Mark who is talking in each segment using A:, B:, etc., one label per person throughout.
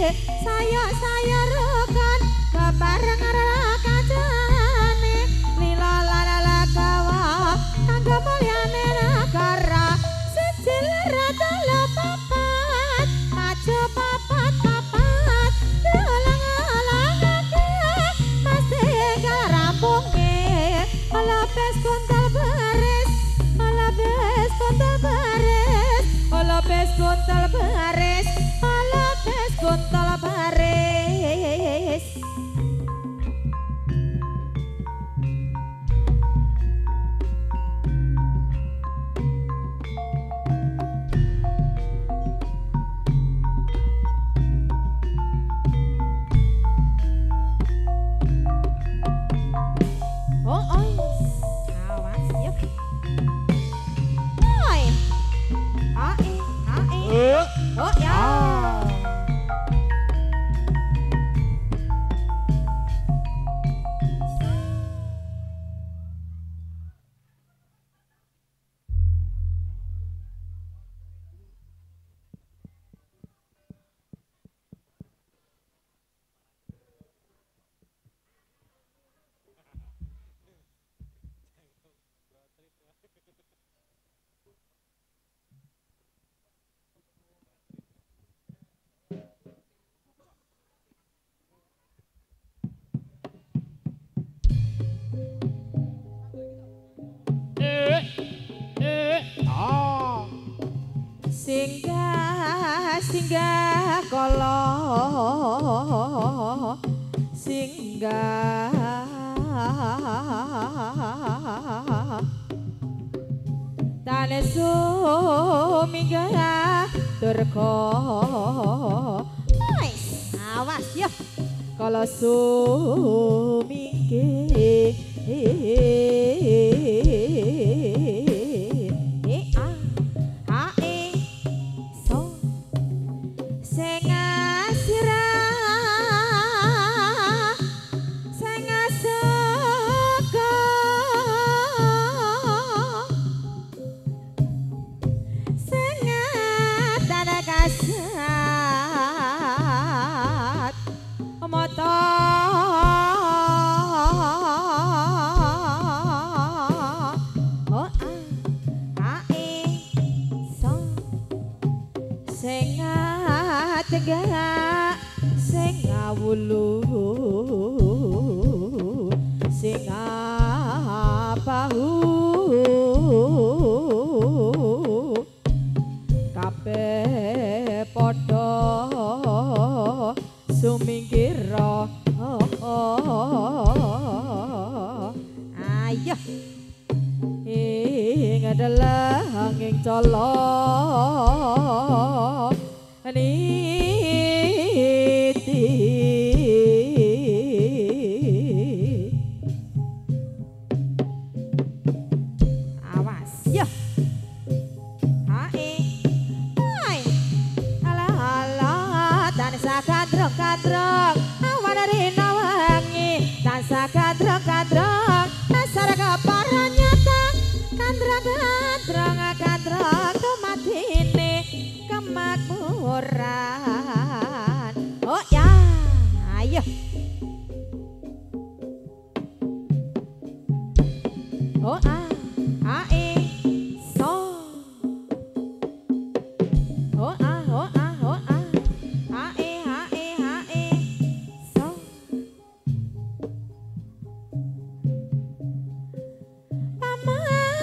A: saya rukun kebareng kancane lila lala gawa kanggo mulyane negara siji rada lo papat maju papat ulang-ulangake mesti garampunge olopes kuntal baris olopes kuntal baris olopes kuntal baris olopes kuntal baris. Oh ya. Singgah kala singgah tane suminggah durga awas yo kala suminggih sing ngawulu sing apahu kabeh padha sumingkira ayo ing adalah angin cala awas ya ala tansah kadrong awan rina wangi tansah kadrong asar kapara nyata kadrong tumatine kemakmuran oh ya ayo oh so oh so paman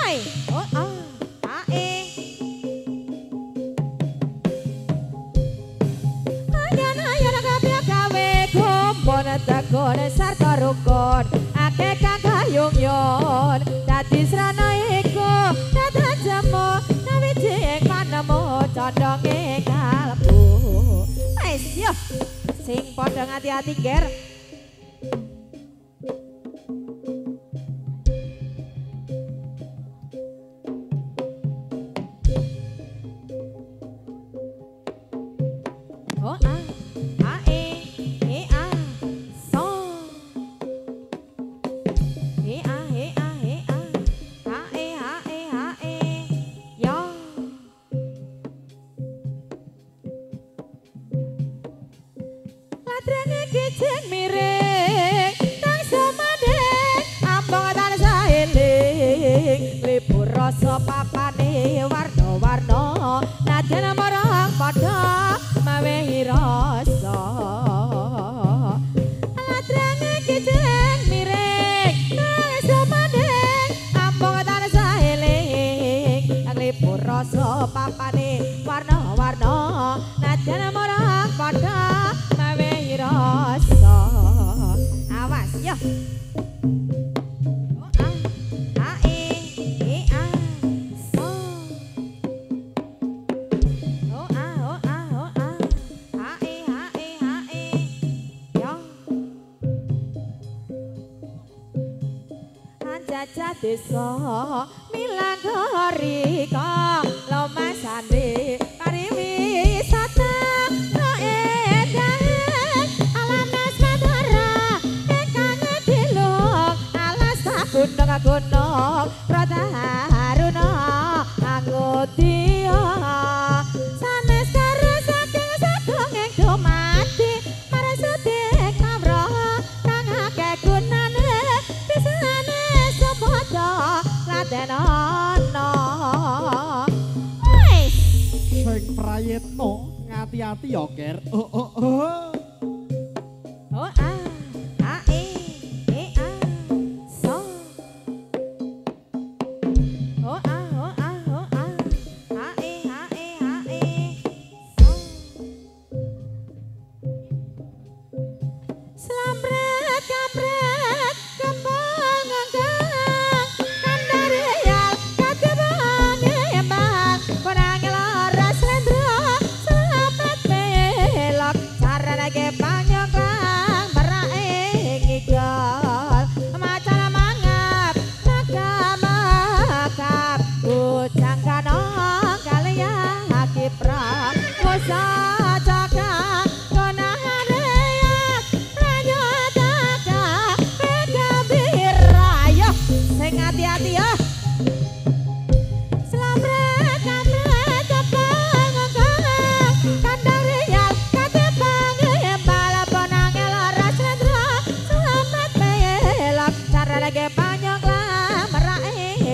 A: Oi, oh ah, ae. Ayan kabeh gawe kumpul tegon sarta rukun. Akeh kang kayung-yung dadi srana iku dadi jemu nawiji ing manemu condonge kalbu. Wis yo sing padha ngati-ati ger. Oh ah, ae, ah, so. Yo. Latrene kijing miring nang somadeng ambang tansah eling libur rasa papane warna-warna nadyan marang padha mawehi rasa. Latrene kijing miring nang somadeng ambang tansah eling libur rasa papane warna-warna nadyan marang padha rasa. Awas yo. Oh ah, ae, ah, so. Oh ah, ae, yo. Anjajah desa milang gorika lomasane pariwisata gunung Prata Haruna Anggotia sanes karo saking sadongeng dumadi maresudi kamroh kang akeh gunane bisane semodo laden ana. Wis
B: sing prayitno ngati-ati ya ger. Oh
A: ah. Panjang lah merai